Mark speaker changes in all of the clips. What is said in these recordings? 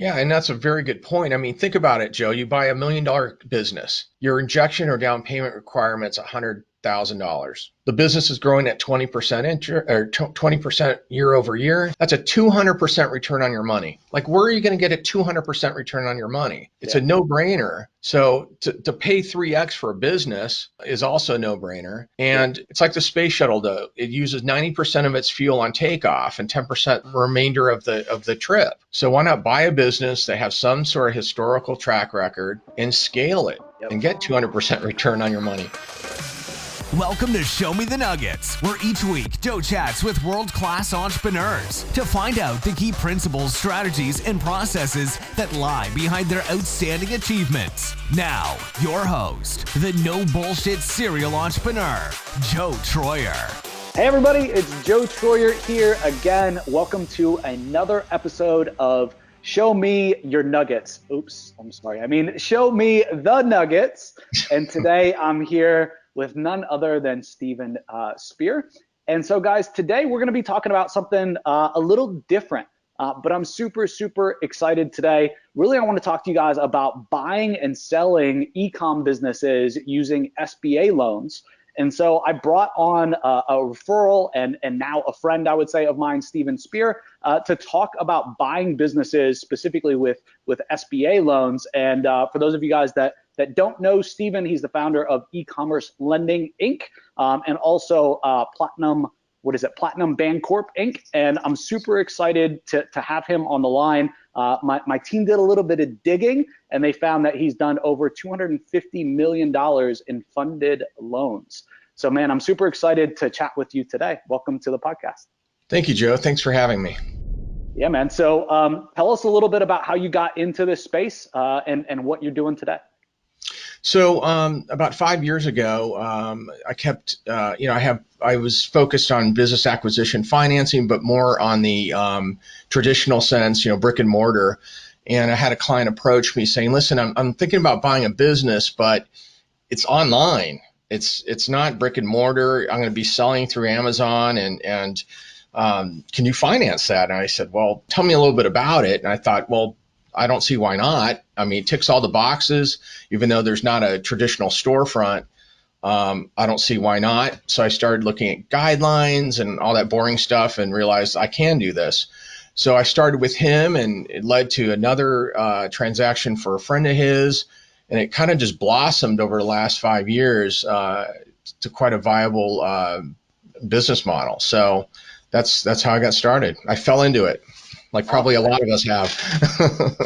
Speaker 1: Yeah, and that's a very good point. I mean, think about it, Joe. You buy $1 million business. Your injection or down payment requirement's $100,000. The business is growing at 20% 20% year over year. That's a 200% return on your money. Like, where are you going to get a 200% return on your money? It's a no-brainer. So to pay 3x for a business is also a no-brainer. And it's like the space shuttle, though. It uses 90% of its fuel on takeoff and 10% remainder of the trip. So why not buy a business that has some sort of historical track record and scale it and get 200% return on your money?
Speaker 2: Welcome to Show Me the Nuggets, where each week Joe chats with world-class entrepreneurs to find out the key principles, strategies, and processes that lie behind their outstanding achievements. Now, your host, the no-bullshit serial entrepreneur, Joe Troyer.
Speaker 3: Hey everybody, it's Joe Troyer here again. Welcome to another episode of Show Me Your Nuggets. Oops, I'm sorry. Show Me the Nuggets. And today I'm here with none other than Steven Speer. And so guys, today we're going to be talking about something a little different, but I'm super excited today. Really, I want to talk to you guys about buying and selling e-com businesses using SBA loans. And so I brought on a referral and now a friend, I would say, of mine, Steven Speer, to talk about buying businesses specifically with SBA loans. And for those of you guys that don't know Steven, he's the founder of eCommerce Lending Inc. And also Platinum Bancorp Inc. And I'm super excited to have him on the line. My team did a little bit of digging, and they found that he's done over $250 million in funded loans. So, man, I'm super excited to chat with you today. Welcome to the podcast.
Speaker 1: Thank you, Joe. Thanks for having me.
Speaker 3: Yeah, man. So tell us a little bit about how you got into this space and what you're doing today.
Speaker 1: So about 5 years ago, I was focused on business acquisition financing, but more on the traditional sense, brick and mortar. And I had a client approach me saying, "Listen, I'm thinking about buying a business, but it's online. It's not brick and mortar. I'm going to be selling through Amazon, and can you finance that?" And I said, "Well, tell me a little bit about it." And I thought, well, I don't see why not. I mean, it ticks all the boxes, even though there's not a traditional storefront. I don't see why not. So I started looking at guidelines and all that boring stuff and realized I can do this. So I started with him, and it led to another transaction for a friend of his. And it kind of just blossomed over the last 5 years to quite a viable business model. So that's how I got started. I fell into it, like probably a lot of us have.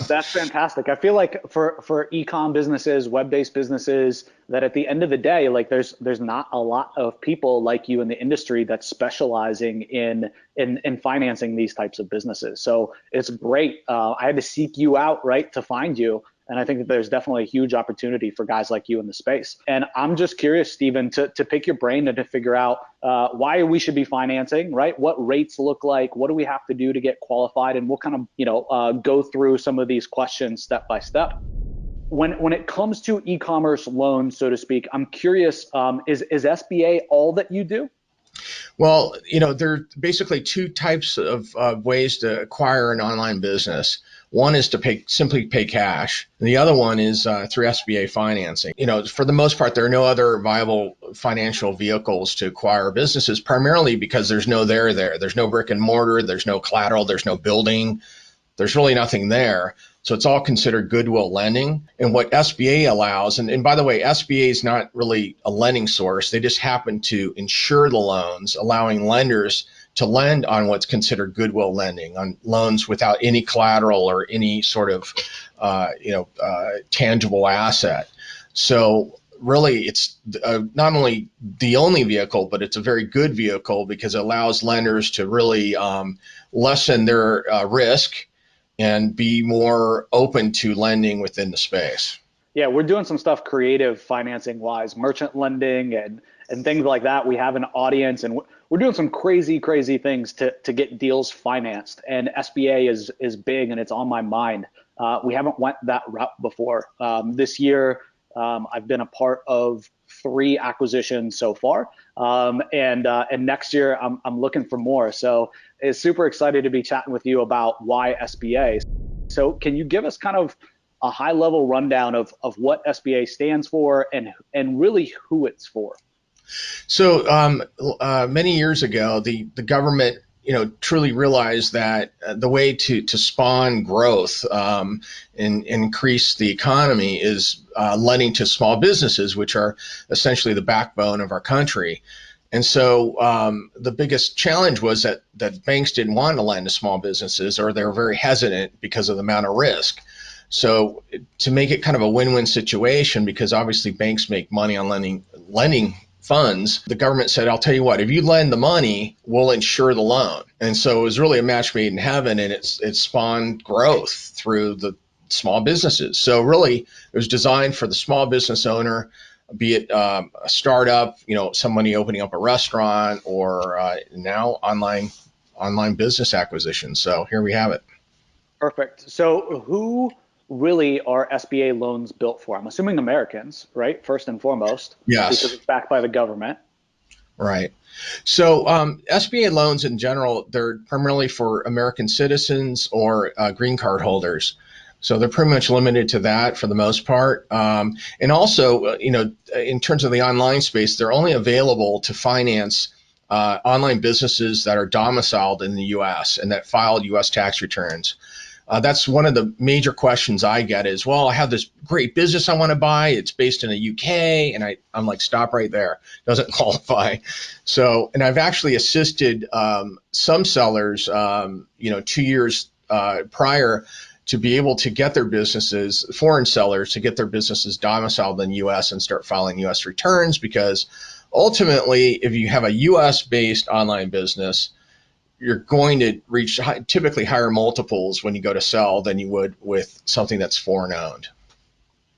Speaker 3: That's fantastic. I feel like for e-com businesses, web-based businesses, that at the end of the day, like there's not a lot of people like you in the industry that's specializing in financing these types of businesses. So it's great. I had to seek you out, right, to find you. And I think that there's definitely a huge opportunity for guys like you in the space. And I'm just curious, Steven, to pick your brain and to figure out why we should be financing, right? What rates look like? What do we have to do to get qualified? And we'll kind of, go through some of these questions step by step. When it comes to e-commerce loans, so to speak, I'm curious, is SBA all that you do?
Speaker 1: Well, there are basically two types of ways to acquire an online business. One is to simply pay cash. And the other one is through SBA financing. For the most part, there are no other viable financial vehicles to acquire businesses, primarily because there's no there. There's no brick and mortar. There's no collateral. There's no building. There's really nothing there. So it's all considered goodwill lending. And what SBA allows, and by the way, SBA is not really a lending source. They just happen to insure the loans, allowing lenders to lend on what's considered goodwill lending, on loans without any collateral or any sort of tangible asset. So really, it's not only the only vehicle, but it's a very good vehicle because it allows lenders to really lessen their risk and be more open to lending within the space.
Speaker 3: Yeah, we're doing some stuff creative financing wise, merchant lending and things like that. We have an audience, and we're doing some crazy things to get deals financed. And SBA is big, and it's on my mind. We haven't went that route before. This year, I've been a part of 3 acquisitions so far, and next year I'm looking for more. So it's super excited to be chatting with you about why SBA. So can you give us kind of a high level rundown of what SBA stands for and really who it's for?
Speaker 1: So many years ago, the government, truly realized that the way to spawn growth and increase the economy is lending to small businesses, which are essentially the backbone of our country. And so the biggest challenge was that banks didn't want to lend to small businesses, or they were very hesitant because of the amount of risk. So to make it kind of a win-win situation, because obviously banks make money on lending funds, the government said, I'll tell you what, if you lend the money, we'll insure the loan. And so it was really a match made in heaven, and it spawned growth through the small businesses. So really, it was designed for the small business owner, be it a startup, somebody opening up a restaurant, or now online business acquisition. So here we have it.
Speaker 3: Perfect. So who really are SBA loans built for? I'm assuming Americans, right? First and foremost.
Speaker 1: Yes.
Speaker 3: Because it's backed by the government.
Speaker 1: Right. So SBA loans in general, they're primarily for American citizens or green card holders. So they're pretty much limited to that for the most part. And also, in terms of the online space, they're only available to finance online businesses that are domiciled in the U.S. and that filed U.S. tax returns. That's one of the major questions I get is, well, I have this great business I want to buy. It's based in the UK. And I'm like, stop right there. Doesn't qualify. So, and I've actually assisted some sellers, 2 years prior to be able to get their businesses, foreign sellers, to get their businesses domiciled in the US and start filing US returns, because ultimately, if you have a US based online business, you're going to reach typically higher multiples when you go to sell than you would with something that's foreign owned.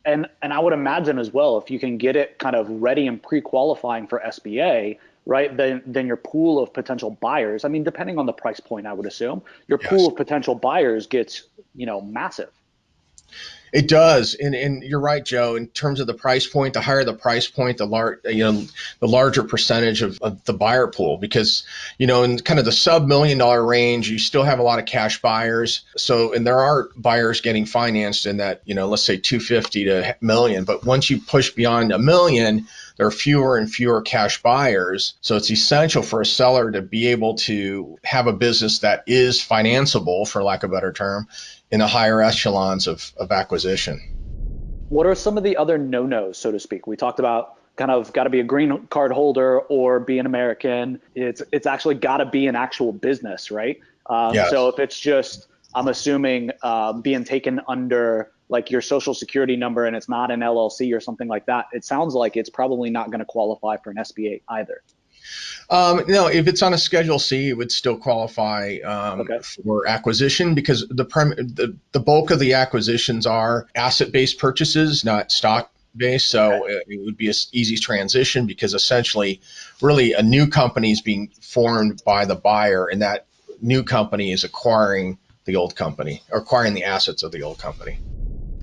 Speaker 3: And I would imagine as well, if you can get it kind of ready and pre-qualifying for SBA, right, then your pool of potential buyers, I mean, depending on the price point, I would assume, your pool of potential buyers gets, massive.
Speaker 1: It does, and you're right, Joe. In terms of the price point, the higher the price point, the larger percentage of the buyer pool. Because in kind of the sub $1 million range, you still have a lot of cash buyers. So, and there are buyers getting financed in that let's say 250 to $1 million. But once you push beyond $1 million, there are fewer and fewer cash buyers. So it's essential for a seller to be able to have a business that is financeable, for lack of a better term, in the higher echelons of acquisition.
Speaker 3: What are some of the other no-nos, so to speak? We talked about kind of got to be a green card holder or be an American. It's actually got to be an actual business, right?
Speaker 1: Yes.
Speaker 3: So if it's just, I'm assuming, being taken under like your social security number and it's not an LLC or something like that, it sounds like it's probably not going to qualify for an SBA either.
Speaker 1: No, if it's on a Schedule C, it would still qualify for acquisition, because the bulk of the acquisitions are asset-based purchases, not stock-based. So it would be an easy transition, because essentially, really, a new company is being formed by the buyer, and that new company is acquiring the old company, or acquiring the assets of the old company.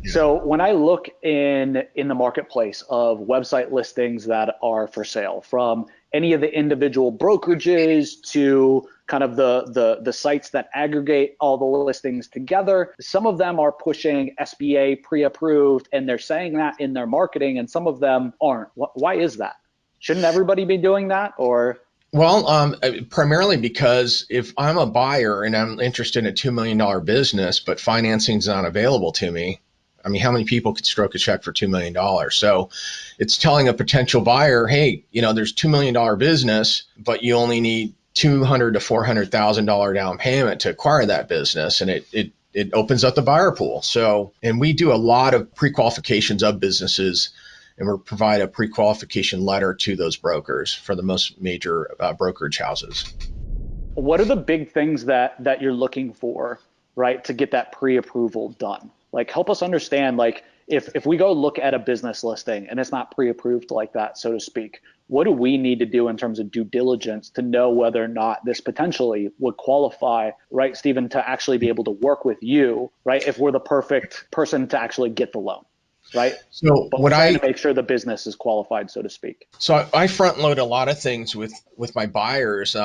Speaker 1: Yeah.
Speaker 3: So when I look in the marketplace of website listings that are for sale, from any of the individual brokerages to kind of the sites that aggregate all the listings together, some of them are pushing SBA pre-approved, and they're saying that in their marketing, and some of them aren't. Why is that? Shouldn't everybody be doing that? Or
Speaker 1: Well, primarily because if I'm a buyer and I'm interested in a $2 million business, but financing is not available to me, I mean, how many people could stroke a check for $2 million? So it's telling a potential buyer, hey, there's $2 million business, but you only need $200,000 to $400,000 down payment to acquire that business. And it opens up the buyer pool. So, and we do a lot of pre-qualifications of businesses, and we provide a pre-qualification letter to those brokers for the most major brokerage houses.
Speaker 3: What are the big things that you're looking for, right, to get that pre-approval done? Like, help us understand, like, if we go look at a business listing and it's not pre-approved like that, so to speak, what do we need to do in terms of due diligence to know whether or not this potentially would qualify, right, Stephen, to actually be able to work with you, right, if we're the perfect person to actually get the loan, right?
Speaker 1: So
Speaker 3: but we're trying to make sure the business is qualified, so to speak.
Speaker 1: So I front load a lot of things with my buyers.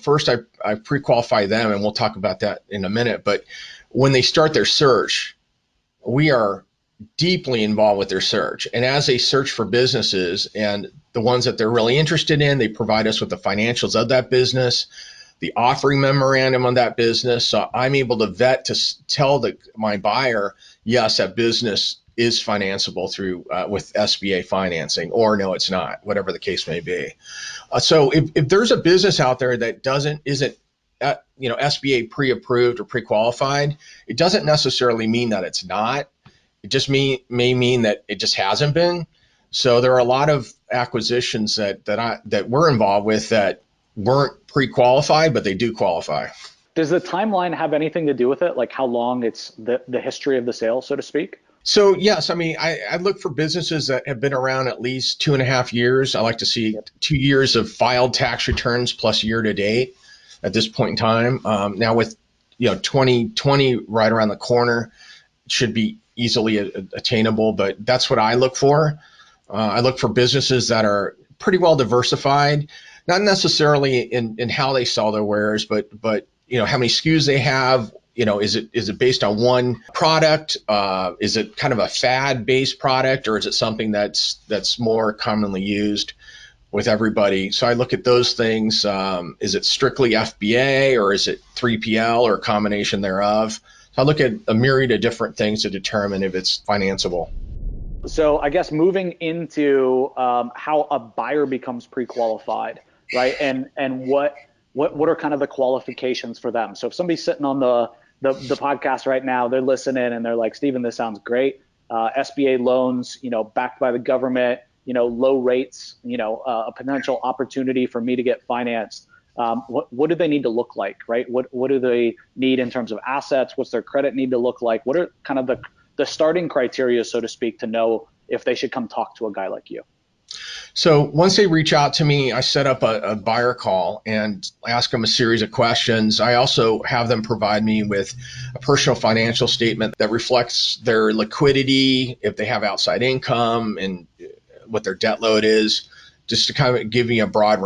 Speaker 1: First I pre-qualify them, and we'll talk about that in a minute. But when they start their search, we are deeply involved with their search. And as they search for businesses and the ones that they're really interested in, they provide us with the financials of that business, the offering memorandum on that business. So I'm able to vet to tell my buyer, yes, that business is financeable through with SBA financing, or no, it's not, whatever the case may be. So if there's a business out there that isn't SBA pre-approved or pre-qualified, it doesn't necessarily mean that it's not. It just may mean that it just hasn't been. So there are a lot of acquisitions that we're involved with that weren't pre-qualified, but they do qualify.
Speaker 3: Does the timeline have anything to do with it? Like how long it's the history of the sale, so to speak?
Speaker 1: So yes, I mean, I look for businesses that have been around at least 2.5 years. I like to see 2 years of filed tax returns plus year to date at this point in time. Now with 2020 right around the corner, it should be easily attainable, but that's what I look for. I look for businesses that are pretty well diversified, not necessarily in how they sell their wares, but how many SKUs they have. Is it based on one product? Is it kind of a fad-based product, or is it something that's more commonly used with everybody? So I look at those things. Is it strictly FBA, or is it 3PL, or a combination thereof? So I look at a myriad of different things to determine if it's financeable.
Speaker 3: So I guess moving into how a buyer becomes pre-qualified, right? And what are kind of the qualifications for them? So if somebody's sitting on the podcast right now, they're listening and they're like, Stephen, this sounds great. SBA loans, backed by the government, low rates, a potential opportunity for me to get financed. What do they need to look like, right? What do they need in terms of assets? What's their credit need to look like? What are kind of the starting criteria, so to speak, to know if they should come talk to a guy like you?
Speaker 1: So once they reach out to me, I set up a buyer call and ask them a series of questions. I also have them provide me with a personal financial statement that reflects their liquidity, if they have outside income, and what their debt load is, just to kind of give me a broad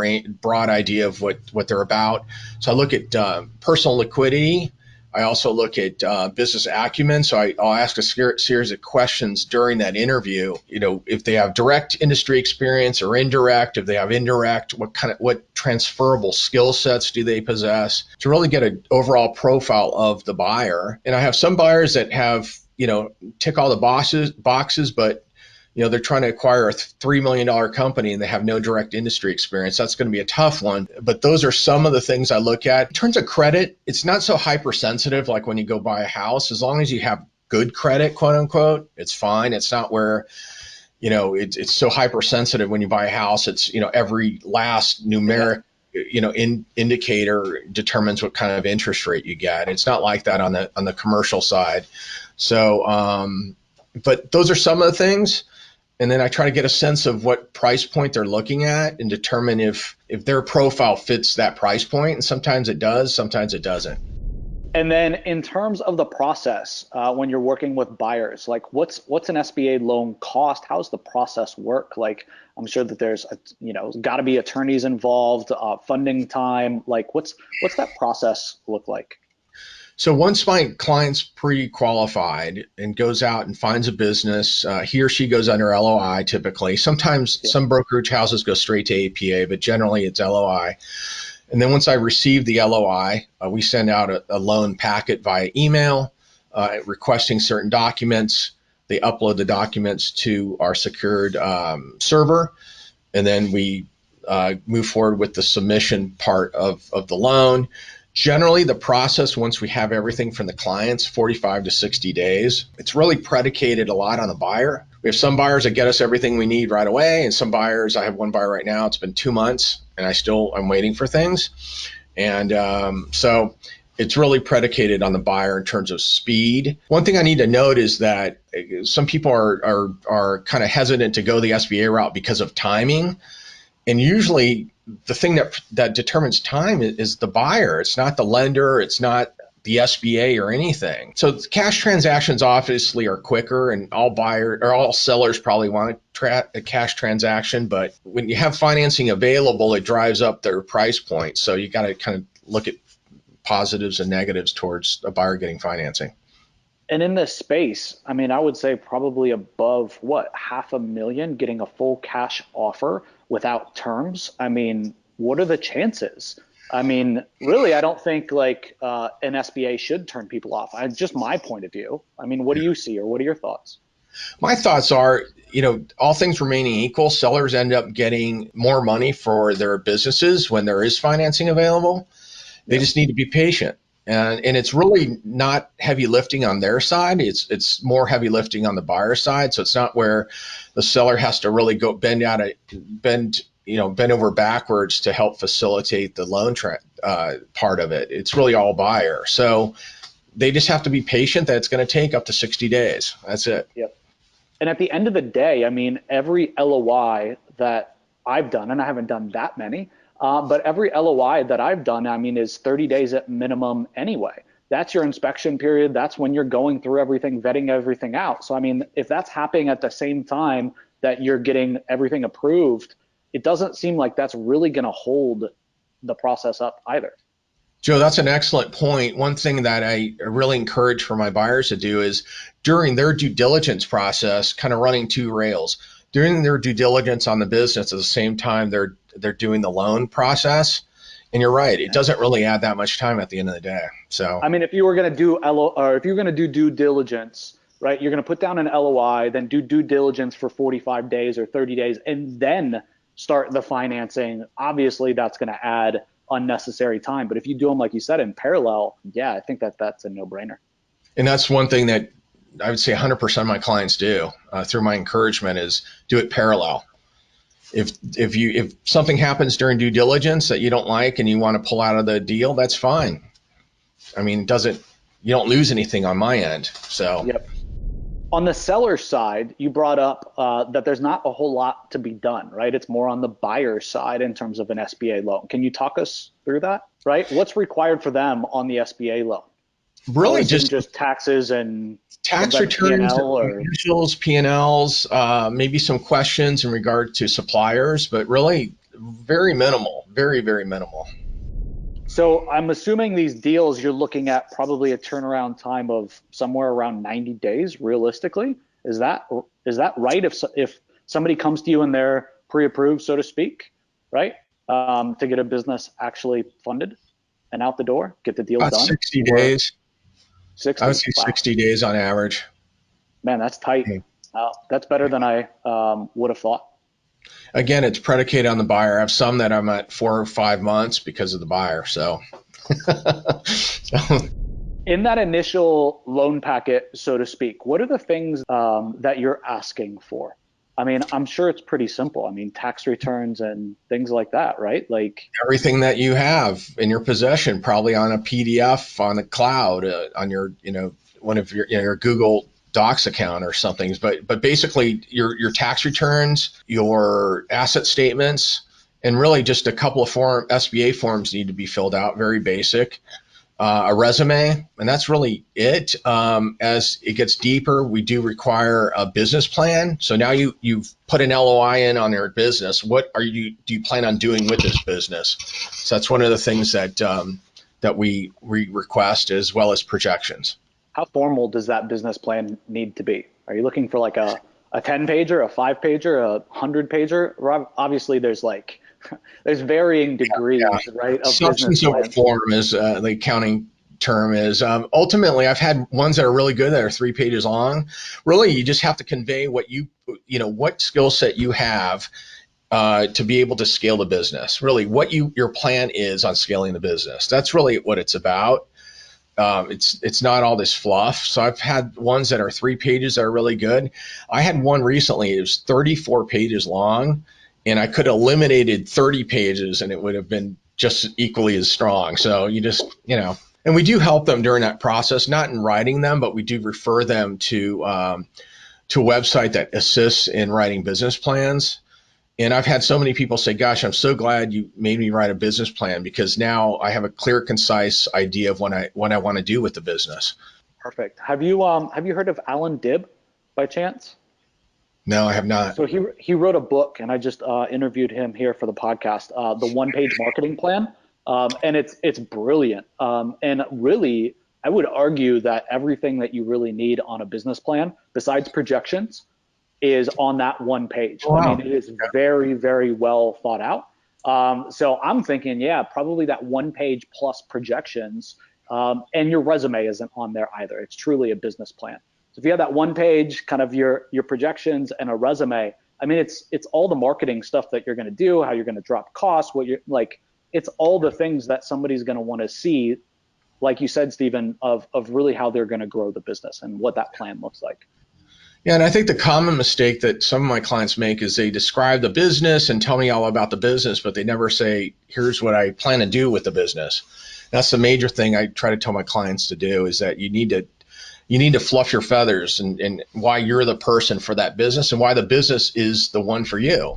Speaker 1: idea of what they're about. So I look at personal liquidity. I also look at business acumen. So I'll ask a series of questions during that interview. If they have direct industry experience or indirect. If they have indirect, what transferable skill sets do they possess, to really get an overall profile of the buyer. And I have some buyers that have tick all the boxes, but they're trying to acquire a $3 million company and they have no direct industry experience. That's going to be a tough one. But those are some of the things I look at. In terms of credit, it's not so hypersensitive like when you go buy a house. As long as you have good credit, quote unquote, it's fine. It's not where, it's so hypersensitive when you buy a house. It's, every last numeric, indicator determines what kind of interest rate you get. It's not like that on the commercial side. So, but those are some of the things. And then I try to get a sense of what price point they're looking at and determine if their profile fits that price point. And sometimes it does, sometimes it doesn't.
Speaker 3: And then in terms of the process, when you're working with buyers, like what's an SBA loan cost? How's the process work? Like, I'm sure that there's, got to be attorneys involved, funding time. Like what's that process look like?
Speaker 1: So once my client's pre-qualified and goes out and finds a business, he or she goes under LOI typically. Sometimes some brokerage houses go straight to APA, but generally it's LOI. And then once I receive the LOI, we send out a loan packet via email requesting certain documents. They upload the documents to our secured server, and then we move forward with the submission part of the loan. Generally, the process, once we have everything from the clients, 45 to 60 days. It's really predicated a lot on the buyer. We have some buyers that get us everything we need right away, and some buyers, I have one buyer right now, it's been 2 months, and I'm waiting for things. And so it's really predicated on the buyer in terms of speed. One thing I need to note is that some people are kind of hesitant to go the SBA route because of timing. And usually the thing that determines time is the buyer. It's not the lender. It's not the SBA or anything. So cash transactions obviously are quicker, and all sellers probably want a cash transaction. But when you have financing available, it drives up their price point. So you got to kind of look at positives and negatives towards a buyer getting financing.
Speaker 3: And in this space, I mean, I would say probably above what, $500,000 getting a full cash offer without terms. I mean, what are the chances? I mean, really, I don't think like an SBA should turn people off. Just my point of view. I mean, what do you see, or what are your thoughts?
Speaker 1: My thoughts are, all things remaining equal, sellers end up getting more money for their businesses when there is financing available. They just need to be patient. And it's really not heavy lifting on their side. It's more heavy lifting on the buyer side. So it's not where the seller has to really go bend over backwards to help facilitate the loan part of it. It's really all buyer. So they just have to be patient that it's going to take up to 60 days. That's it.
Speaker 3: Yep. And at the end of the day, I mean, every LOI that I've done, and I haven't done that many, but every LOI that I've done, I mean, is 30 days at minimum anyway. That's your inspection period. That's when you're going through everything, vetting everything out. So, I mean, if that's happening at the same time that you're getting everything approved, it doesn't seem like that's really going to hold the process up either.
Speaker 1: Joe, that's an excellent point. One thing that I really encourage for my buyers to do is during their due diligence process, kind of running two rails. During their due diligence on the business, at the same time they're doing the loan process. And you're right, it doesn't really add that much time at the end of the day. So
Speaker 3: I mean, if you were going to do due diligence, right, you're going to put down an LOI, then do due diligence for 45 days or 30 days, and then start the financing. Obviously, that's going to add unnecessary time. But if you do them, like you said, in parallel, yeah, I think that's a no-brainer.
Speaker 1: And that's one thing that I would say 100% of my clients do through my encouragement is do it parallel. If something happens during due diligence that you don't like and you want to pull out of the deal, that's fine. I mean, you don't lose anything on my end. So.
Speaker 3: Yep. On the seller side, you brought up that there's not a whole lot to be done, right? It's more on the buyer side in terms of an SBA loan. Can you talk us through that, right? What's required for them on the SBA loan?
Speaker 1: Really just
Speaker 3: taxes and
Speaker 1: tax returns,
Speaker 3: or
Speaker 1: financials, P&Ls, maybe some questions in regard to suppliers, but really very minimal, very, very minimal.
Speaker 3: So I'm assuming these deals, you're looking at probably a turnaround time of somewhere around 90 days, realistically. Is that right? If somebody comes to you and they're pre-approved, so to speak, right, to get a business actually funded and out the door, get the deal
Speaker 1: About
Speaker 3: done?
Speaker 1: 60 days.
Speaker 3: 60?
Speaker 1: I would say 60 days on average.
Speaker 3: Man, that's tight. That's better than I would have thought.
Speaker 1: Again, it's predicated on the buyer. I have some that I'm at 4 or 5 months because of the buyer. So.
Speaker 3: In that initial loan packet, so to speak, what are the things that you're asking for? I mean, I'm sure it's pretty simple. I mean, tax returns and things like that, right? Like
Speaker 1: everything that you have in your possession, probably on a PDF on the cloud, on your, one of your Google Docs account or something. But basically your tax returns, your asset statements, and really just a couple of SBA forms need to be filled out, very basic. A resume, and that's really it. As it gets deeper, we do require a business plan. So now you've put an LOI in on your business. What do you plan on doing with this business? So that's one of the things that we request, as well as projections.
Speaker 3: How formal does that business plan need to be? Are you looking for like a 10-pager, a 5-pager, a 100-pager? Obviously, there's varying degrees, right? Of
Speaker 1: substance over form is the accounting term is. Ultimately, I've had ones that are really good that are 3 pages long. Really, you just have to convey what what skill set you have to be able to scale the business. Really, what your plan is on scaling the business. That's really what it's about. It's not all this fluff. So I've had ones that are 3 pages that are really good. I had one recently. It was 34 pages long. And I could have eliminated 30 pages and it would have been just equally as strong. So you just, and we do help them during that process, not in writing them, but we do refer them to a website that assists in writing business plans. And I've had so many people say, gosh, I'm so glad you made me write a business plan, because now I have a clear, concise idea of what I want to do with the business. Perfect.
Speaker 3: Have you heard of Alan Dibb by chance?
Speaker 1: No, I have not.
Speaker 3: So he wrote a book, and I just interviewed him here for the podcast, the One-Page Marketing Plan. And it's brilliant. And really, I would argue that everything that you really need on a business plan, besides projections, is on that one page.
Speaker 1: Wow.
Speaker 3: I mean, it is very, very well thought out. So I'm thinking, yeah, probably that one page plus projections, and your resume isn't on there either. It's truly a business plan. So if you have that one page, kind of your projections and a resume, I mean, it's all the marketing stuff that you're going to do, how you're going to drop costs, what you're like, it's all the things that somebody's going to want to see, like you said, Stephen, of really how they're going to grow the business and what that plan looks like.
Speaker 1: Yeah, and I think the common mistake that some of my clients make is they describe the business and tell me all about the business, but they never say, here's what I plan to do with the business. That's the major thing I try to tell my clients to do, is that you need to fluff your feathers and why you're the person for that business and why the business is the one for you.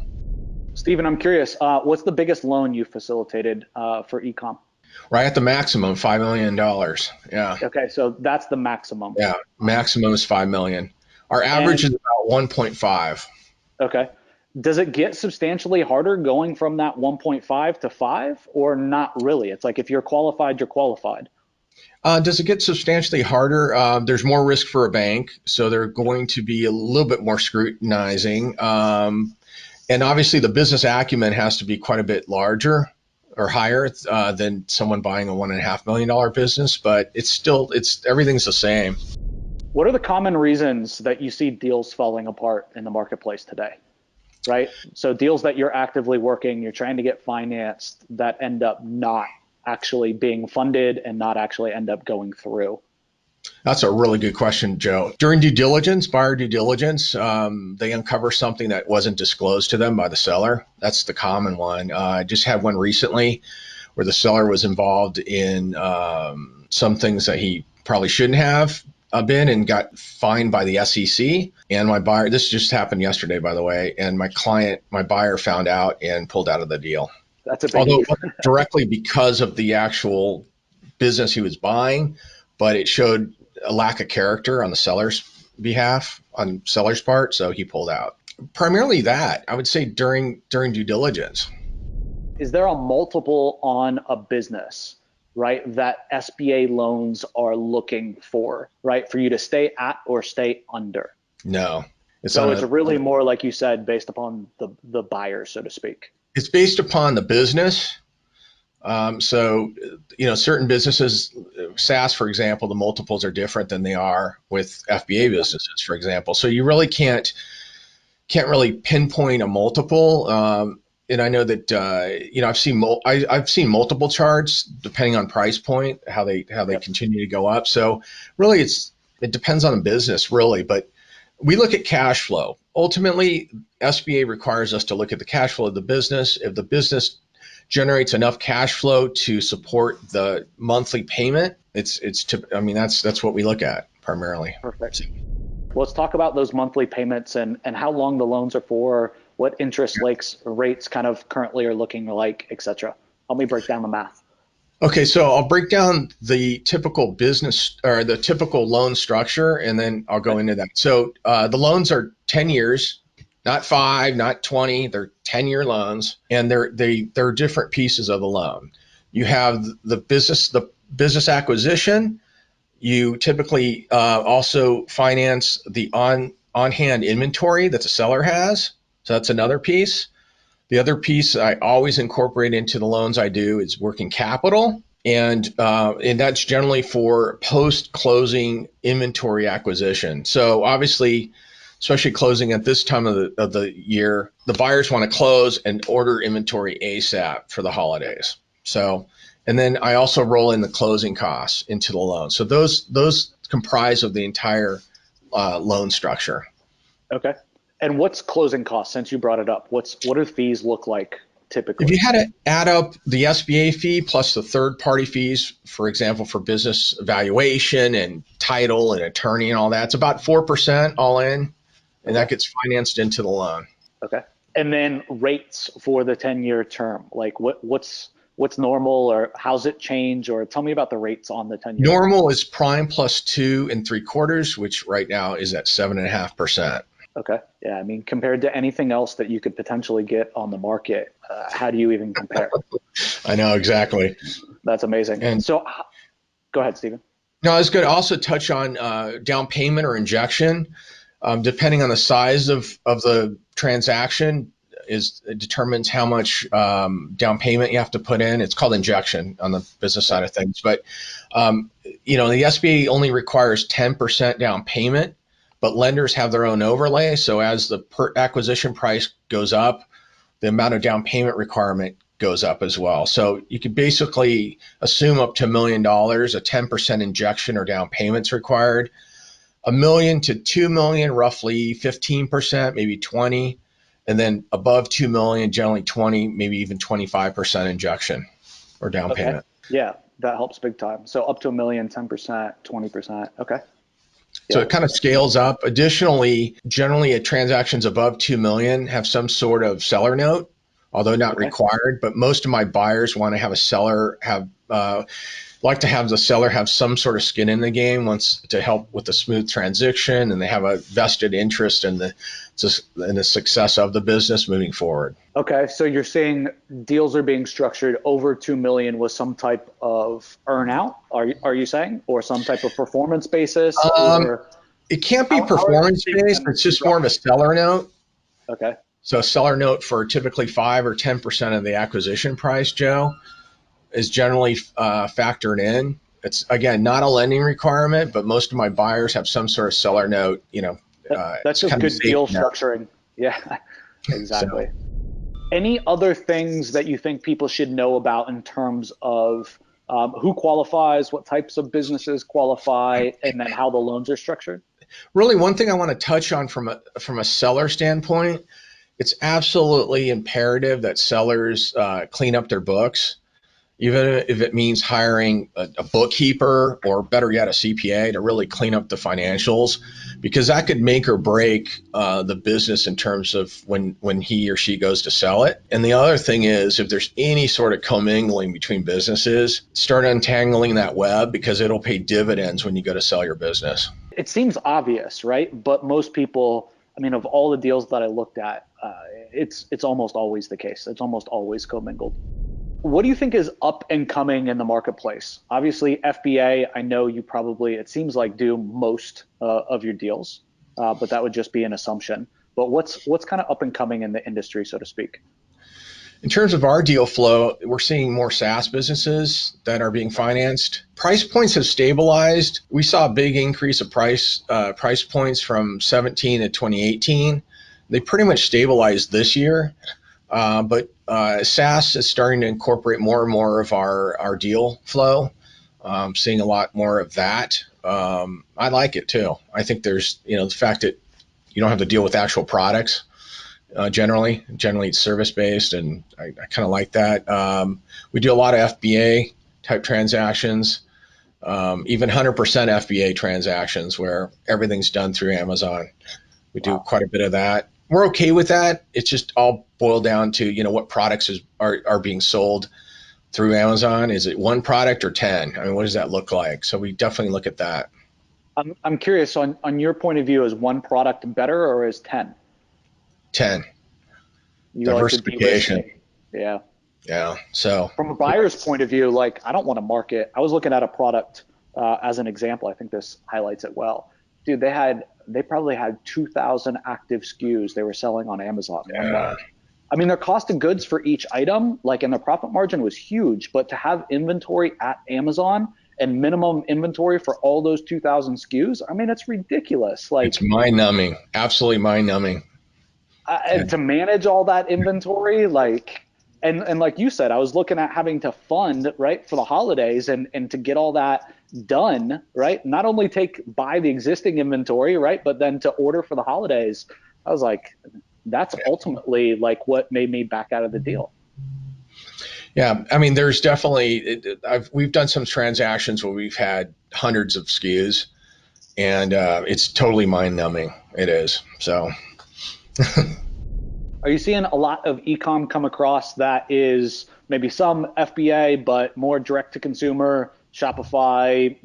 Speaker 3: Stephen, I'm curious, what's the biggest loan you facilitated for EECOM?
Speaker 1: Right at the maximum, $5 million. Yeah.
Speaker 3: Okay, so that's the maximum.
Speaker 1: Yeah, maximum is $5 million. Our average is about 1.5.
Speaker 3: Okay. Does it get substantially harder going from that 1.5 to 5, or not really? It's like if you're qualified, you're qualified.
Speaker 1: Does it get substantially harder? There's more risk for a bank, so they're going to be a little bit more scrutinizing. And obviously the business acumen has to be quite a bit larger or higher than someone buying a $1.5 million business, but everything's the same.
Speaker 3: What are the common reasons that you see deals falling apart in the marketplace today, right? So deals that you're actively working, you're trying to get financed, that end up not actually being funded and not actually end up going through.
Speaker 1: That's a really good question, Joe. During buyer due diligence, they uncover something that wasn't disclosed to them by the seller. That's the common one. I just had one recently where the seller was involved in some things that he probably shouldn't have been, and got fined by the SEC. And my buyer, this just happened yesterday, by the way, and my buyer found out and pulled out of the deal.
Speaker 3: That's a big
Speaker 1: Although it wasn't directly because of the actual business he was buying, but it showed a lack of character on the seller's behalf, on seller's part, so he pulled out. Primarily that, I would say during due diligence.
Speaker 3: Is there a multiple on a business, right, that SBA loans are looking for, right, for you to stay at or stay under?
Speaker 1: No.
Speaker 3: It's really more, like you said, based upon the buyer, so to speak.
Speaker 1: It's based upon the business. So, certain businesses, SaaS, for example, the multiples are different than they are with FBA businesses, for example. So you really can't really pinpoint a multiple. And I know that I've seen multiple charts depending on price point, how they continue to go up. So really, it depends on the business, really. But we look at cash flow. Ultimately, SBA requires us to look at the cash flow of the business. If the business generates enough cash flow to support the monthly payment, that's what we look at primarily.
Speaker 3: Perfect. Well, let's talk about those monthly payments and how long the loans are for, what interest rates kind of currently are looking like, et cetera. Help me break down the math.
Speaker 1: Okay, so I'll break down the typical business or the typical loan structure, and then I'll go into that. So the loans are 10 years, not 5, not 20. They're 10-year loans, and they're different pieces of the loan. You have the business acquisition. You typically also finance the on-hand inventory that the seller has. So that's another piece. The other piece I always incorporate into the loans I do is working capital, and that's generally for post-closing inventory acquisition. So obviously, especially closing at this time of the year, the buyers want to close and order inventory ASAP for the holidays. So, and then I also roll in the closing costs into the loan. So those comprise of the entire loan structure.
Speaker 3: Okay. And what's closing costs, since you brought it up? What do fees look like typically?
Speaker 1: If you had to add up the SBA fee plus the third-party fees, for example, for business evaluation and title and attorney and all that, it's about 4% all in, and that gets financed into the loan.
Speaker 3: Okay. And then rates for the 10-year term, like what's normal, or how's it change, or tell me about the rates on the 10-year.
Speaker 1: Normal is prime plus 2 3/4, which right now is at 7.5%.
Speaker 3: Okay. Yeah. I mean, compared to anything else that you could potentially get on the market, how do you even compare?
Speaker 1: I know exactly.
Speaker 3: That's amazing.
Speaker 1: And
Speaker 3: So go ahead, Stephen.
Speaker 1: no, I was going to also touch on down payment or injection. Depending on the size of the transaction, it determines how much down payment you have to put in. It's called injection on the business side of things. But, the SBA only requires 10% down payment, but lenders have their own overlay. So as the per acquisition price goes up, the amount of down payment requirement goes up as well. So you could basically assume up to $1 million, a 10% injection or down payments required. $1 million to $2 million, roughly 15%, maybe 20, and then above $2 million, generally 20, maybe even 25% injection or down payment.
Speaker 3: Yeah, that helps big time. So up to $1 million, 10%, 20%. Okay.
Speaker 1: So it kind of scales up. Additionally, generally a transactions above 2 million have some sort of seller note, although not required, but most of my buyers want to have a seller like to have the seller have some sort of skin in the game once to help with the smooth transition, and they have a vested interest in the success of the business moving forward.
Speaker 3: Okay, so you're saying deals are being structured over 2 million with some type of earnout, are you saying, or some type of performance basis? Or
Speaker 1: it can't be performance based. It's just more of a seller note.
Speaker 3: Okay.
Speaker 1: So a seller note for typically 5 or 10% of the acquisition price, Joe, is generally factored in. It's, again, not a lending requirement, but most of my buyers have some sort of seller note.
Speaker 3: That's just good deal structuring. Yeah, exactly. So, any other things that you think people should know about in terms of who qualifies, what types of businesses qualify, and then how the loans are structured?
Speaker 1: Really, one thing I want to touch on from a seller standpoint, it's absolutely imperative that sellers clean up their books, even if it means hiring a bookkeeper or better yet, a CPA to really clean up the financials, because that could make or break the business in terms of when he or she goes to sell it. And the other thing is, if there's any sort of commingling between businesses, start untangling that web, because it'll pay dividends when you go to sell your business.
Speaker 3: It seems obvious, right? But most people, I mean, of all the deals that I looked at, it's almost always the case. It's almost always commingled. What do you think is up and coming in the marketplace? Obviously, FBA, I know you probably, it seems like, do most of your deals, but that would just be an assumption. But what's kind of up and coming in the industry, so to speak?
Speaker 1: In terms of our deal flow, we're seeing more SaaS businesses that are being financed. Price points have stabilized. We saw a big increase of price points from 17 to 2018. They pretty much stabilized this year. But SaaS is starting to incorporate more and more of our deal flow. Seeing a lot more of that. I like it too. I think there's, the fact that you don't have to deal with actual products. Generally it's service based, and I kind of like that. We do a lot of FBA type transactions, even 100% FBA transactions where everything's done through Amazon. We do quite a bit of that. We're okay with that. It's just all boiled down to, what products are being sold through Amazon. Is it one product or 10? I mean, what does that look like? So we definitely look at that.
Speaker 3: I'm curious, on your point of view, is one product better or is 10?
Speaker 1: 10.
Speaker 3: You
Speaker 1: diversification.
Speaker 3: Like yeah.
Speaker 1: Yeah. So
Speaker 3: from a buyer's point of view, like, I don't want to market. I was looking at a product as an example. I think this highlights it well. Dude, they probably had 2,000 active SKUs they were selling on Amazon.
Speaker 1: Yeah.
Speaker 3: I mean, their cost of goods for each item, and their profit margin was huge, but to have inventory at Amazon and minimum inventory for all those 2,000 SKUs, I mean, it's ridiculous.
Speaker 1: It's mind-numbing, absolutely mind-numbing.
Speaker 3: And to manage all that inventory, and like you said, I was looking at having to fund, right, for the holidays and to get all that done, right? Not only buy the existing inventory, right, but then to order for the holidays. I was like, that's ultimately what made me back out of the deal.
Speaker 1: Yeah, I mean, there's definitely, we've done some transactions where we've had hundreds of SKUs, and it's totally mind-numbing. It is. So.
Speaker 3: Are you seeing a lot of e-com come across that is maybe some FBA, but more direct to consumer, Shopify,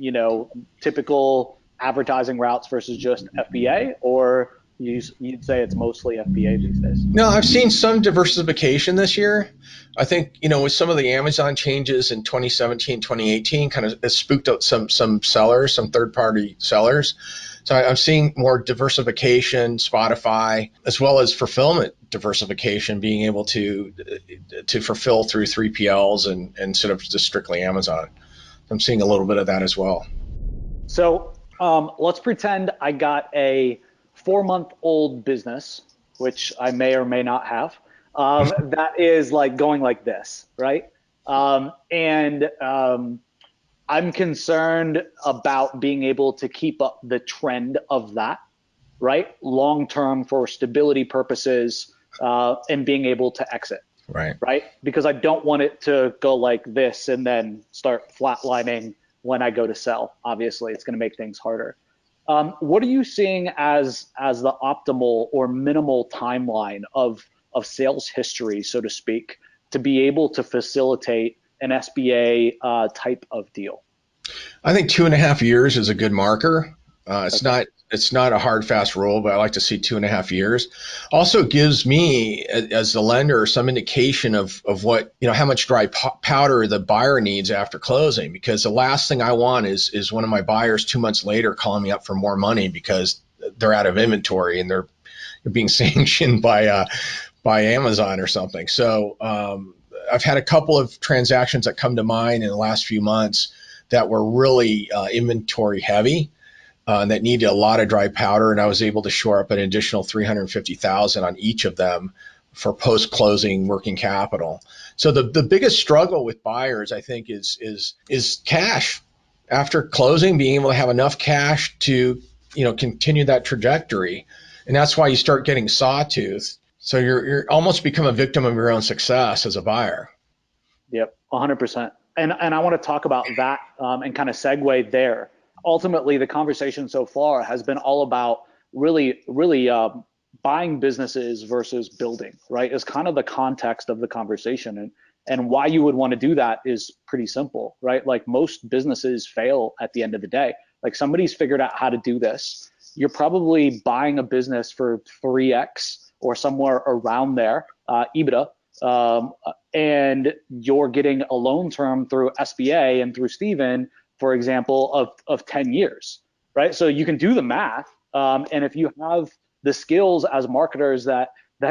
Speaker 3: typical advertising routes versus just FBA? Or, you'd say it's mostly FBA these days?
Speaker 1: No, I've seen some diversification this year. I think, with some of the Amazon changes in 2017, 2018, kind of it spooked out some sellers, some third-party sellers. So I'm seeing more diversification, Spotify, as well as fulfillment diversification, being able to fulfill through 3PLs and instead of just strictly Amazon. I'm seeing a little bit of that as well.
Speaker 3: So let's pretend I got a 4-month-old business, which I may or may not have, that is like going like this, right? I'm concerned about being able to keep up the trend of that, right? Long-term for stability purposes, and being able to exit. Right? Because I don't want it to go like this and then start flatlining when I go to sell. Obviously, it's going to make things harder. What are you seeing as the optimal or minimal timeline of sales history, so to speak, to be able to facilitate an SBA type of deal?
Speaker 1: I think 2.5 years is a good marker. It's not a hard, fast rule, but I like to see 2.5 years. Also gives me, as the lender, some indication of what, how much dry powder the buyer needs after closing. Because the last thing I want is one of my buyers 2 months later calling me up for more money because they're out of inventory and they're being sanctioned by Amazon or something. So I've had a couple of transactions that come to mind in the last few months that were really inventory heavy. That needed a lot of dry powder, and I was able to shore up an additional $350,000 on each of them for post-closing working capital. So the biggest struggle with buyers, I think, is cash. After closing, being able to have enough cash to continue that trajectory, and that's why you start getting sawtooth. So you're almost become a victim of your own success as a buyer.
Speaker 3: Yep, 100%. And I want to talk about that and kind of segue there. Ultimately, the conversation so far has been all about really buying businesses versus building, right? Is kind of the context of the conversation. And why you would want to do that is pretty simple, right? Like most businesses fail at the end of the day. Like somebody's figured out how to do this. You're probably buying a business for 3x or somewhere around there, EBITDA, and you're getting a loan term through SBA and through Steven, for example, of 10 years, right? So you can do the math. And if you have the skills as marketers that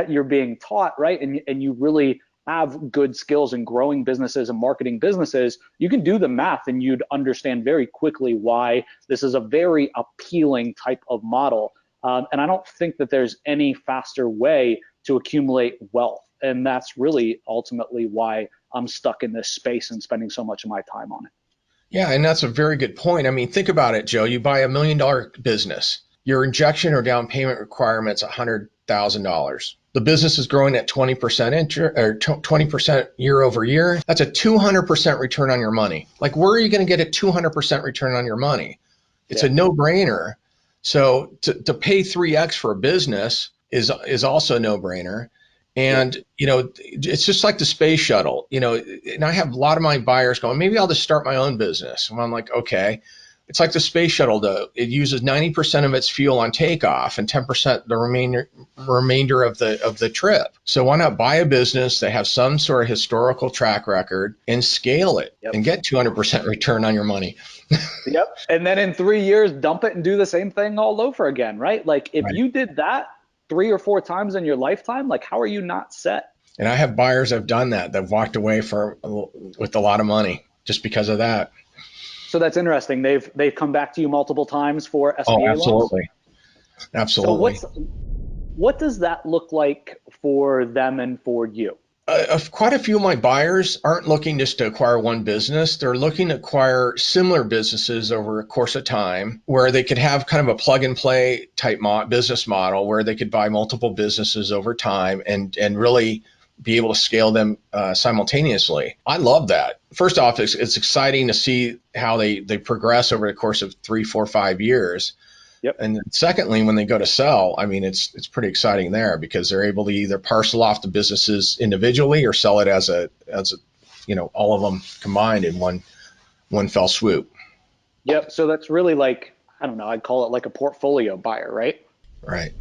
Speaker 3: you're being taught, right? And you really have good skills in growing businesses and marketing businesses, you can do the math and you'd understand very quickly why this is a very appealing type of model. And I don't think that there's any faster way to accumulate wealth. And that's really ultimately why I'm stuck in this space and spending so much of my time on it.
Speaker 1: Yeah, and that's a very good point. I mean, think about it, Joe. You buy $1 million business. Your injection or down payment requirement's $100,000. The business is growing at 20% year over year. That's a 200% return on your money. Like, where are you going to get a 200% return on your money? It's a no-brainer. So to pay 3x for a business is also a no-brainer. And, it's just like the space shuttle, and I have a lot of my buyers going, maybe I'll just start my own business. And I'm like, okay, it's like the space shuttle though. It uses 90% of its fuel on takeoff and 10% the remainder of the trip. So why not buy a business that has some sort of historical track record and scale it and get 200% return on your money?
Speaker 3: Yep. And then in 3 years, dump it and do the same thing all over again, right? Like if you did that 3 or 4 times in your lifetime, like how are you not set?
Speaker 1: And I have buyers that have done that. They've walked away with a lot of money just because of that.
Speaker 3: So that's interesting. They've come back to you multiple times for SBA loans?
Speaker 1: Absolutely. Absolutely.
Speaker 3: So what does that look like for them and for you?
Speaker 1: Quite a few of my buyers aren't looking just to acquire one business. They're looking to acquire similar businesses over a course of time where they could have kind of a plug and play type business model where they could buy multiple businesses over time and really be able to scale them simultaneously. I love that. First off, it's exciting to see how they progress over the course of 3, 4, 5 years.
Speaker 3: Yep.
Speaker 1: And secondly, when they go to sell, I mean, it's pretty exciting there because they're able to either parcel off the businesses individually or sell it as a all of them combined in one fell swoop.
Speaker 3: Yep. So that's really like, I don't know, I'd call it like a portfolio buyer, right?
Speaker 1: Right.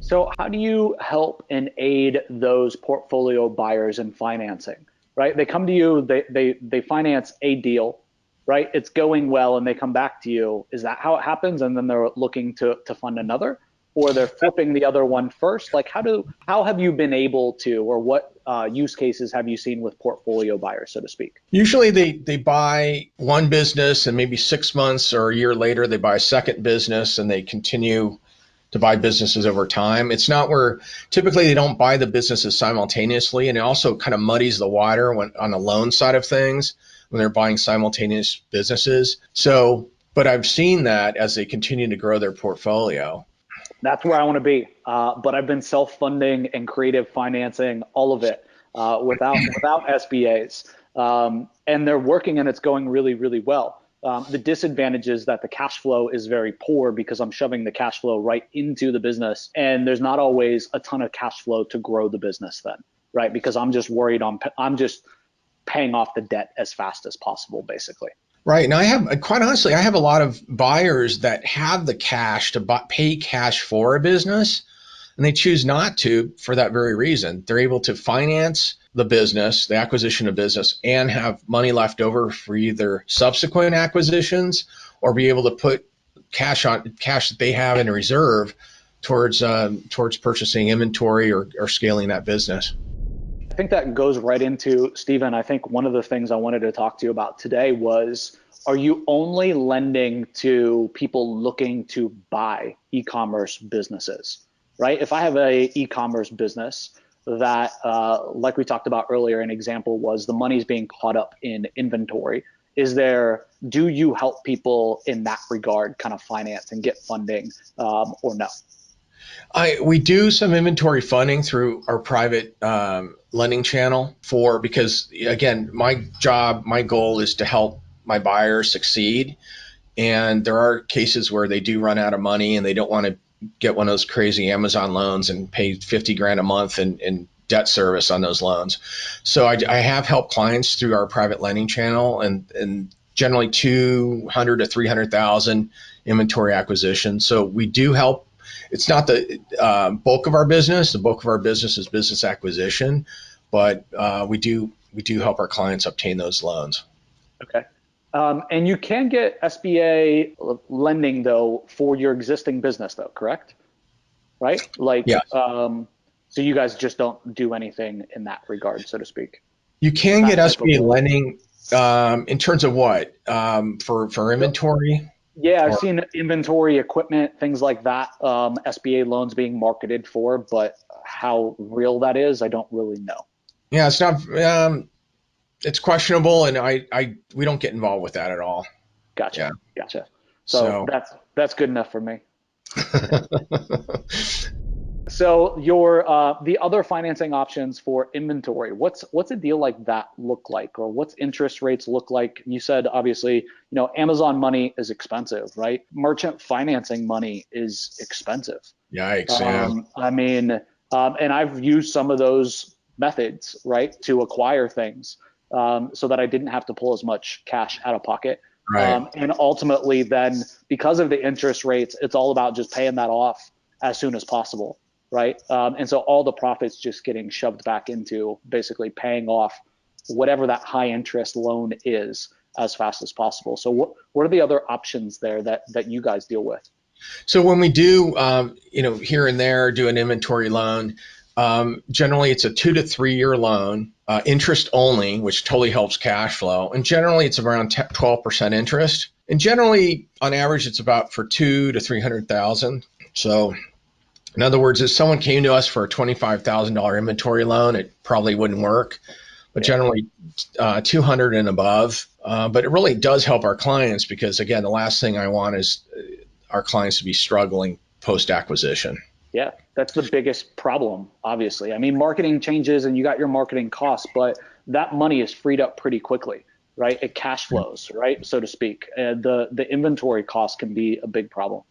Speaker 3: So how do you help and aid those portfolio buyers in financing, right? They come to you, they finance a deal, right? It's going well and they come back to you. Is that how it happens? And then they're looking to fund another, or they're flipping the other one first? Like how have you been able to, or what use cases have you seen with portfolio buyers, so to speak?
Speaker 1: Usually they buy one business and maybe 6 months or a year later they buy a second business and they continue to buy businesses over time. It's not where typically they don't buy the businesses simultaneously, and it also kind of muddies the water when on the loan side of things when they're buying simultaneous businesses. So, but I've seen that as they continue to grow their portfolio.
Speaker 3: That's where I want to be. But I've been self-funding and creative financing, all of it, without SBAs. And they're working and it's going really, really well. The disadvantage is that the cash flow is very poor because I'm shoving the cash flow right into the business, and there's not always a ton of cash flow to grow the business then, right? Because I'm just worried I'm just paying off the debt as fast as possible, basically.
Speaker 1: Right. And quite honestly, I have a lot of buyers that have the cash to pay cash for a business, and they choose not to for that very reason. They're able to finance the business, the acquisition of business, and have money left over for either subsequent acquisitions or be able to put cash that they have in reserve towards purchasing inventory or scaling that business.
Speaker 3: I think that goes right into, Stephen, I think one of the things I wanted to talk to you about today was, are you only lending to people looking to buy e-commerce businesses, right? If I have a e-commerce business that, like we talked about earlier, an example was the money's being caught up in inventory. Do you help people in that regard kind of finance and get funding, or no?
Speaker 1: We do some inventory funding through our private lending channel because again, my goal is to help my buyers succeed. And there are cases where they do run out of money and they don't want to get one of those crazy Amazon loans and pay 50 grand a month in debt service on those loans. So I have helped clients through our private lending channel and generally 200 to 300,000 inventory acquisition. So we do help. It's not the bulk of our business. The bulk of our business is business acquisition, but we do help our clients obtain those loans.
Speaker 3: Okay. And you can get SBA lending though for your existing business though, correct? Right? Like,
Speaker 1: yeah.
Speaker 3: So you guys just don't do anything in that regard, so to speak.
Speaker 1: You can get SBA lending in terms of what? For inventory?
Speaker 3: Yeah, I've seen inventory, equipment, things like that, SBA loans being marketed for, but how real that is, I don't really know.
Speaker 1: Yeah, it's not. It's questionable, and we don't get involved with that at all.
Speaker 3: Gotcha. Yeah. Gotcha. So that's good enough for me. So the other financing options for inventory, what's a deal like that look like, or what's interest rates look like? You said obviously, Amazon money is expensive, right? Merchant financing money is expensive.
Speaker 1: Yikes! Yeah.
Speaker 3: I mean, and I've used some of those methods, right, to acquire things, so that I didn't have to pull as much cash out of pocket.
Speaker 1: Right.
Speaker 3: And ultimately, then because of the interest rates, it's all about just paying that off as soon as possible. Right. And so all the profits just getting shoved back into basically paying off whatever that high interest loan is as fast as possible. So what are the other options there that you guys deal with?
Speaker 1: So when we do, here and there do an inventory loan, generally it's a 2 to 3 year loan, interest only, which totally helps cash flow. And generally it's around 12% interest. And generally on average, it's about for 200,000 to 300,000. So in other words, if someone came to us for a $25,000 inventory loan, it probably wouldn't work, but generally 200 and above. But it really does help our clients because, again, the last thing I want is our clients to be struggling post-acquisition.
Speaker 3: Yeah, that's the biggest problem, obviously. I mean, marketing changes and you got your marketing costs, but that money is freed up pretty quickly, right? It cash flows, right, so to speak. The inventory cost can be a big problem.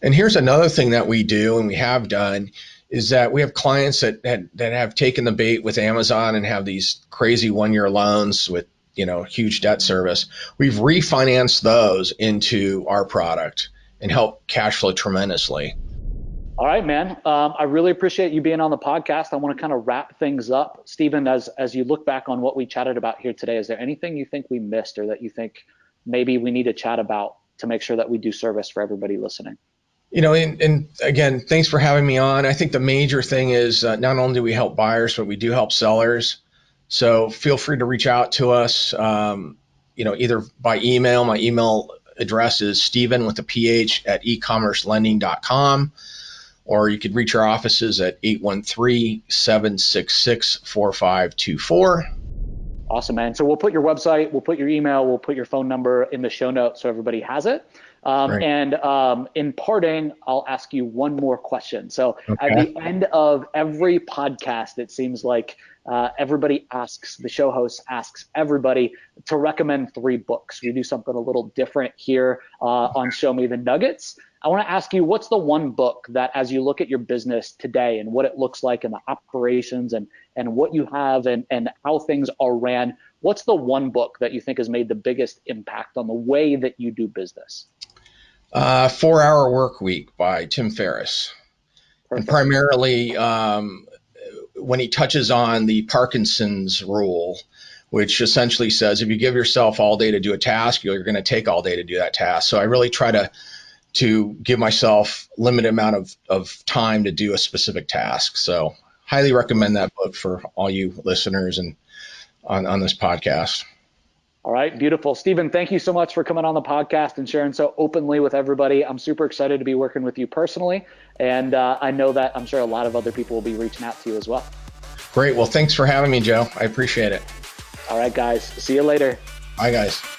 Speaker 1: And here's another thing that we do and we have done is that we have clients that have taken the bait with Amazon and have these crazy 1 year loans with huge debt service. We've refinanced those into our product and help cash flow tremendously.
Speaker 3: All right, man. I really appreciate you being on the podcast. I want to kind of wrap things up. Stephen, as you look back on what we chatted about here today, is there anything you think we missed or that you think maybe we need to chat about to make sure that we do service for everybody listening?
Speaker 1: And again, thanks for having me on. I think the major thing is not only do we help buyers, but we do help sellers. So feel free to reach out to us, either by email. My email address is Stephen with a PH at eCommerceLending.com, or you could reach our offices at 813-766-4524.
Speaker 3: Awesome, man. So we'll put your website, we'll put your email, we'll put your phone number in the show notes so everybody has it.
Speaker 1: Right.
Speaker 3: And in parting, I'll ask you one more question. So
Speaker 1: Okay.
Speaker 3: At the end of every podcast, it seems like everybody asks, the show host asks everybody to recommend 3 books. We do something a little different here on Show Me the Nuggets. I want to ask you, what's the one book that, as you look at your business today and what it looks like and the operations and what you have and how things are ran, what's the one book that you think has made the biggest impact on the way that you do business?
Speaker 1: 4-Hour Work Week by Tim Ferriss.
Speaker 3: Perfect.
Speaker 1: And primarily when he touches on the Parkinson's rule, which essentially says if you give yourself all day to do a task, you're going to take all day to do that task. So I really try to give myself limited amount of time to do a specific task. So highly recommend that book for all you listeners and on this podcast.
Speaker 3: All right, beautiful. Stephen, thank you so much for coming on the podcast and sharing so openly with everybody. I'm super excited to be working with you personally. And I know that I'm sure a lot of other people will be reaching out to you as well.
Speaker 1: Great. Well, thanks for having me, Joe. I appreciate it.
Speaker 3: All right, guys. See you later.
Speaker 1: Bye, guys.